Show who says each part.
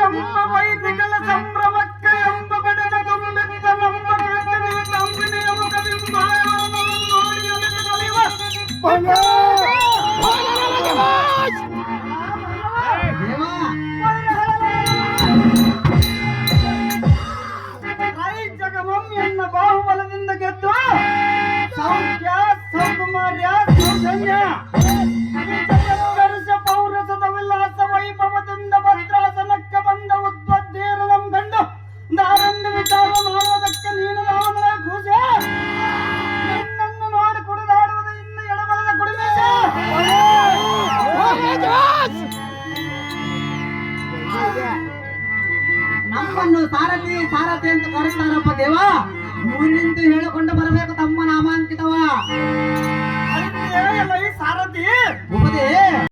Speaker 1: ನಮ್ಮ ವೈದಿಕಲ ಸಂಭ್ರಮಕ್ಕೆ ಎಂಬ ಬೆಡದ ತುಂಬಿದ್ದ ನಮ್ಮ ಕೀರ್ತನೆ ಕಂಬಿನಿಯ ಮುಖದಿಂಬಾಯವನ್ನು ನೋಡಿ ನಲಿವ ಜಗಮಂ ಎನ್ನ ಬಾಹುಬಲದಿಂದ ಗೆದ್ದು ಸೌಖ್ಯ ಸೌಕುಮಾರ್ಯ ಸೌಜನ್ಯ ಪೌರಸದ ವಿಲಾಸ ವೈಭವದಿಂದ ಭದ್ರಾಸನಕ್ಕೆ ಬಂದ ಉದ್ವದ್ದೇರು ನಮ್ ಗಂಡು ದಾರಂದು ವಿಚಾರ ಮಾಡುವುದಕ್ಕೆ ನೀನು ನಾವೇ ಕೂಸ ನಿನ್ನನ್ನು ನೋಡಿ ಕುಡಿದಾಡುವುದು ಇನ್ನು ಎಡಬಲದ ಕುಡಿಮೇಶ ನಮ್ಮನ್ನು ಸಾರಥಿ ಸಾರಥಿ ಅಂತ ಕರೆಸ್ತಾರಪ್ಪ ದೇವ ಊರಿನಿಂದ ಹೇಳಿಕೊಂಡು ಬರಬೇಕು ತಮ್ಮ ನಾಮಾಂಕಿತವ ಸಾರಥಿ